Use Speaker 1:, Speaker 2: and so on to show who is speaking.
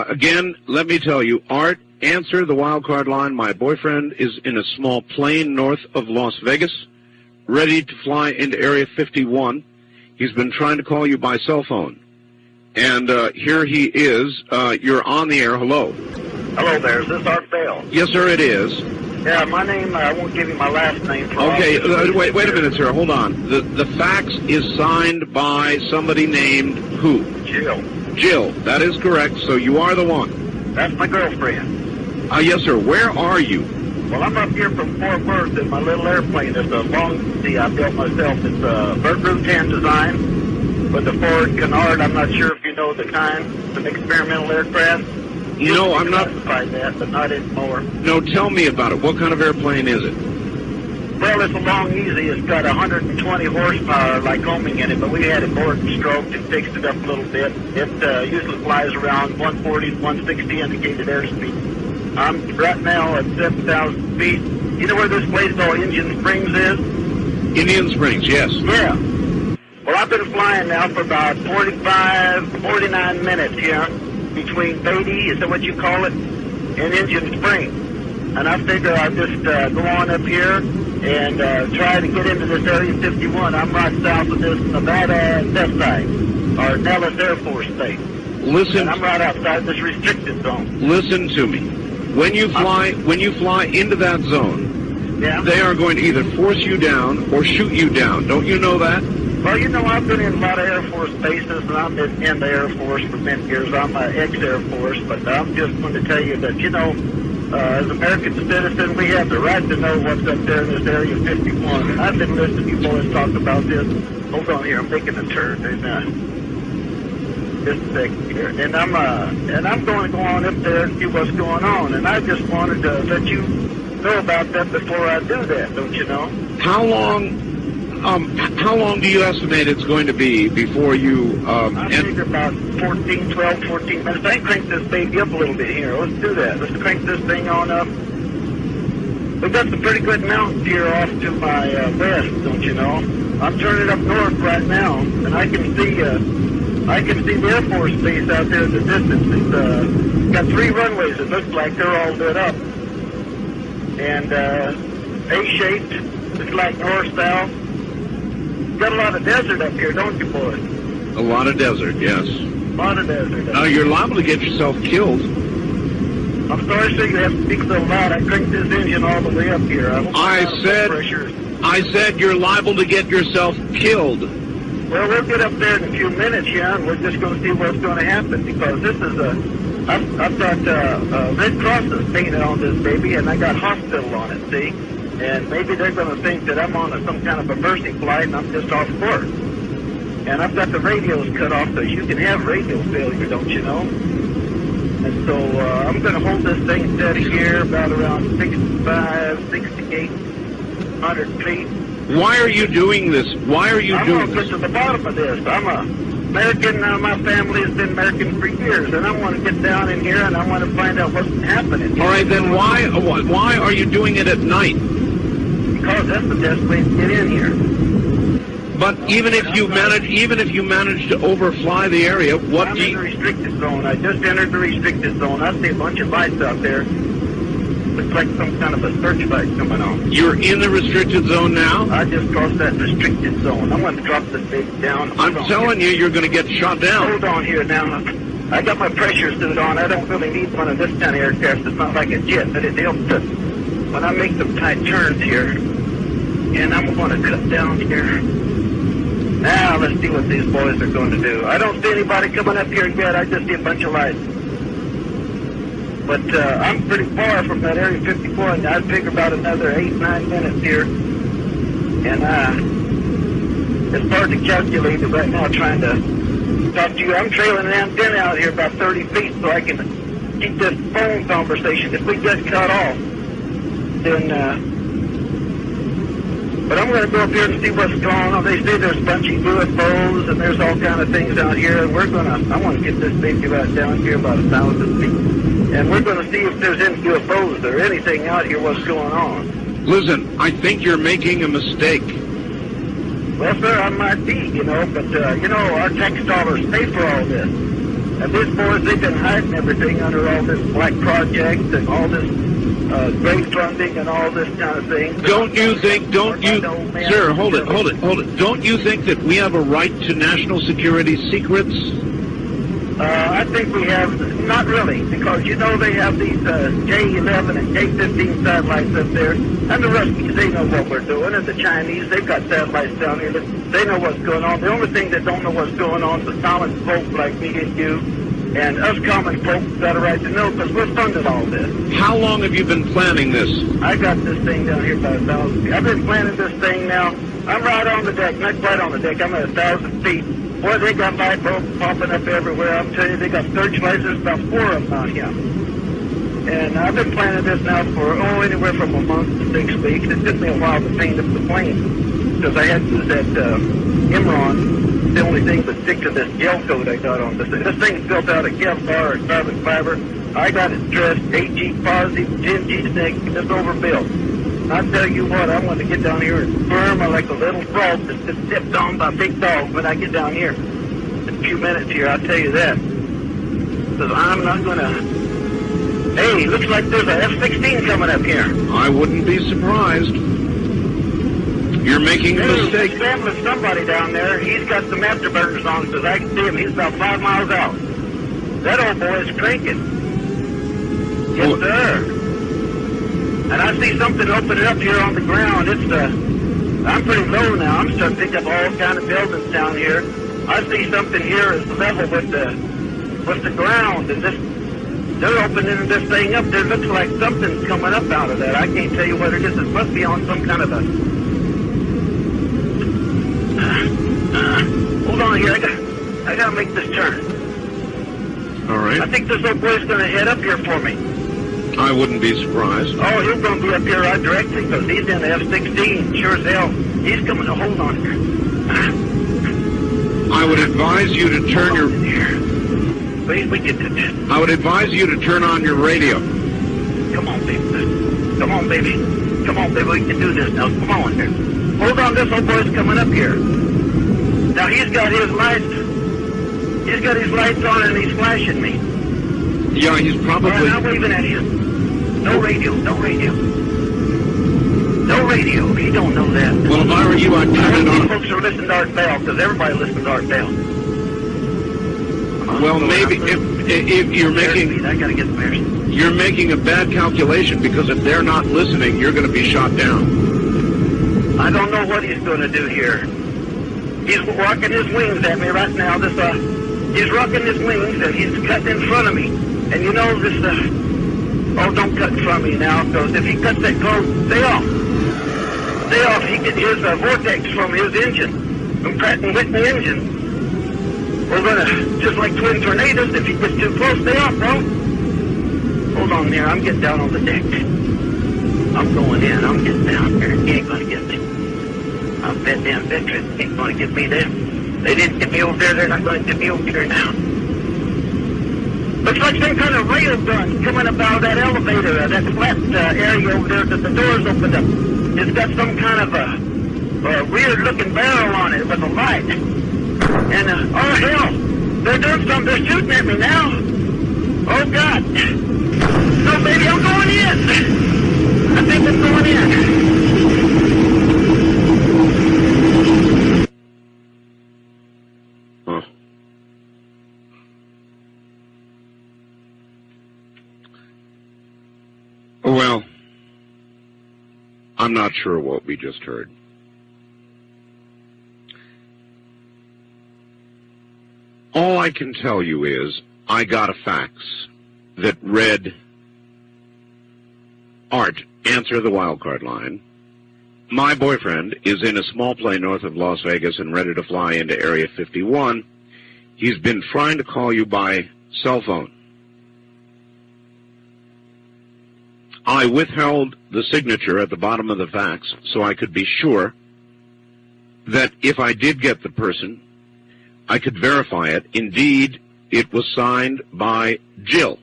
Speaker 1: Again, let me tell you, Art, answer the wild card line. My boyfriend is in a small plane north of Las Vegas, ready to fly into Area 51. He's been trying to call you by cell phone. And here he is. You're on the air. Hello.
Speaker 2: Hello there. Is this Art Bell?
Speaker 1: Yes, sir, it is.
Speaker 2: Yeah, my name, I won't give you my last name.
Speaker 1: Okay, wait a minute, sir. Hold on. The fax is signed by somebody named who?
Speaker 2: Jill.
Speaker 1: Jill. That is correct. So you are the one.
Speaker 2: That's my girlfriend.
Speaker 1: Yes, sir. Where are you?
Speaker 2: Well, I'm up here from Fort Worth in my little airplane. It's a long sea I built myself. It's a Vergru 10 design with the Ford Canard. I'm not sure if you know the kind. It's an experimental aircraft.
Speaker 1: No, I'm not.
Speaker 2: That, but not anymore.
Speaker 1: No, tell me about it. What kind of airplane is it?
Speaker 2: Well, it's a long easy. It's got 120 horsepower like homing in it, but we had it bored and stroked and fixed it up a little bit. It usually flies around 140 to 160 indicated airspeed. I'm right now at 7,000 feet. You know where this place called Indian Springs is? Indian
Speaker 1: Springs, yes.
Speaker 2: Yeah. Well, I've been flying now for about 49 minutes here between Beatty, is that what you call it, and Indian Springs. And I figure I'll just go on up here and try to get into this Area 51. I'm right south of this Nevada test site, or Nellis Air Force Base.
Speaker 1: Listen.
Speaker 2: And I'm right outside this restricted zone.
Speaker 1: Listen to me. When you fly into that zone,
Speaker 2: yeah,
Speaker 1: they are going to either force you down or shoot you down. Don't you know that?
Speaker 2: Well, you know, I've been in a lot of Air Force bases, and I've been in the Air Force for many years. I'm an ex-Air Force, but I'm just going to tell you that, you know, as American citizens, we have the right to know what's up there in this Area 51. And I've been listening to you boys talk about this. Hold on here, I'm making a turn. Just a second here. And I'm going to go on up there and see what's going on. And I just wanted to let you know about that before I do that, don't you know?
Speaker 1: How long do you estimate it's going to be before you...
Speaker 2: I figure about 12, 14 minutes. I can crank this baby up a little bit here. Let's do that. Let's crank this thing on up. We've got some pretty good mountains here off to my west, don't you know? I'm turning up north right now, and I can see the Air Force base out there in the distance. It's got 3 runways. It looks like they're all lit up. And A-shaped. It's like north-south. Got a lot of desert up here, don't you, boys?
Speaker 1: A lot of desert, yes.
Speaker 2: A lot of desert.
Speaker 1: You're liable to get yourself killed.
Speaker 2: I'm sorry, sir, you have to speak so loud. I cranked this engine all the way up here.
Speaker 1: I said you're liable to get yourself killed.
Speaker 2: Well, we'll get up there in a few minutes, yeah, and we're just going to see what's going to happen, because this is I've got Red Crosses painted on this baby, and I got hospital on it, see? And maybe they're going to think that I'm on some kind of a mercy flight and I'm just off course. And I've got the radios cut off, so you can have radio failure, don't you know? And so I'm going to hold this thing steady here about around 65, 6,800 feet.
Speaker 1: Why are you doing this? Why are you doing this?
Speaker 2: I'm going to get to the bottom of this. I'm American. My family has been American for years, and I want to get down in here and I want to find out what's happening.
Speaker 1: All right, then why are you doing it at night?
Speaker 2: Because that's the best way to get in here.
Speaker 1: But even if you manage to overfly the area,
Speaker 2: I'm in the restricted zone. I just entered the restricted zone. I see a bunch of lights out there. Looks like some kind of a searchlight coming on.
Speaker 1: You're in the restricted zone now?
Speaker 2: I just crossed that restricted zone. I'm going to drop this thing down.
Speaker 1: I'm telling you, you're going to get shot down.
Speaker 2: Hold on here now. I got my pressure suit on. I don't really need one of this kind of aircraft. It's not like a jet, but it helps us when I make some tight turns here. And I'm going to cut down here. Now, let's see what these boys are going to do. I don't see anybody coming up here yet. I just see a bunch of lights. But I'm pretty far from that Area 54, and I'd figure about another 8-9 minutes here. And it's hard to calculate it right now trying to talk to you. I'm trailing an antenna out here about 30 feet so I can keep this phone conversation. If we get cut off, then... But I'm going to go up here and see what's going on. They say there's a bunch of UFOs and there's all kind of things out here. And I want to get this baby right down here about 1,000 feet. And we're going to see if there's any UFOs or anything out here, what's going on.
Speaker 1: Listen, I think you're making a mistake.
Speaker 2: Well, sir, I might be, but, our tax dollars pay for all this. And these boys, they've been hiding everything under all this black project and all this great funding and all this kind of thing.
Speaker 1: Don't you think, sir, hold it. Don't you think that we have a right to national security secrets?
Speaker 2: I think we have, not really, because you know they have these J-11 and J-15 satellites up there, and the Ruskies, they know what we're doing, and the Chinese, they've got satellites down here, they know what's going on. The only thing that don't know what's going on is the common folk like me and you, and us common folk got a right to know, because we're funding all this.
Speaker 1: How long have you been planning this?
Speaker 2: I got this thing down here about 1,000 feet. I've been planning this thing now. I'm right on the deck, not quite on the deck, I'm at 1,000 feet. Boy, they got light bulbs popping up everywhere. I'm telling you, they got searchlights. There's about 4 of them out here. And I've been planning this now for, anywhere from a month to 6 weeks. It took me a while to paint up the plane because I had to use that Imron. The only thing to stick to this gel coat I got on this thing. This thing's built out of Kevlar or carbon fiber. I got it dressed 8G positive, 10G negative. It's overbuilt. I tell you what, I want to get down here and firm like a little frog that's just stepped on by a big dog when I get down here. In a few minutes here, I'll tell you that. Because I'm not going to... Hey, looks like there's a F-16 coming up here.
Speaker 1: I wouldn't be surprised. You're making a mistake.
Speaker 2: He's with somebody down there. He's got some afterburners on because I can see him. He's about 5 miles out. That old boy is cranking. Yes, sir. And I see something opening up here on the ground. It's I'm pretty low now. I'm starting to pick up all kind of buildings down here. I see something here is level with the ground, and they're opening this thing up. There looks like something's coming up out of that. I can't tell you what it is. It must be on some kind of a. Hold on here. I gotta make this turn.
Speaker 1: All right.
Speaker 2: I think this old boy's gonna head up here for me.
Speaker 1: I wouldn't be surprised.
Speaker 2: Oh, he's going to be up here right directly because he's in the F-16. Sure as hell. He's coming to hold on here.
Speaker 1: I would advise you to turn your...
Speaker 2: We get to this.
Speaker 1: I would advise you to turn on your radio.
Speaker 2: Come on, baby. Come on, baby. Come on, baby. We can do this now. Come on here. Hold on. This old boy's coming up here. Now, he's got his lights. He's got his lights on and he's flashing me.
Speaker 1: Yeah, he's probably...
Speaker 2: Well, I'm waving at you. No radio, no radio. No radio. He don't know that.
Speaker 1: Well, if I were you, I'd turn it on.
Speaker 2: Folks are listening to Art Bell because everybody listens to Art Bell.
Speaker 1: Well, maybe if you're making...
Speaker 2: I gotta get some air.
Speaker 1: You're making a bad calculation because if they're not listening, you're going to be shot down.
Speaker 2: I don't know what he's going to do here. He's rocking his wings at me right now. He's rocking his wings and he's cutting in front of me. And you know this, oh, don't cut from me now, because if he cuts that close, stay off. Stay off. He gets his vortex from his engine, from Pratt & Whitney engine. We're going to, just like twin tornadoes, if he gets too close, stay off, bro. Hold on there. I'm getting down on the deck. I'm going in. I'm getting down there. He ain't going to get me. I'm that damn veteran. He ain't going to get me there. They didn't get me over there. They're not going to get me over here now. Looks like some kind of rail gun coming up out of that elevator, that flat area over there that the doors opened up. It's got some kind of a weird-looking barrel on it with a light. And, oh, hell, they're doing something. They're shooting at me now. Oh, God. No, baby, I'm going in. I think I'm going in.
Speaker 1: Well, I'm not sure what we just heard. All I can tell you is I got a fax that read, Art, answer the wildcard line. My boyfriend is in a small plane north of Las Vegas and ready to fly into Area 51. He's been trying to call you by cell phone. I withheld the signature at the bottom of the fax so I could be sure that if I did get the person, I could verify it. Indeed, it was signed by Jill.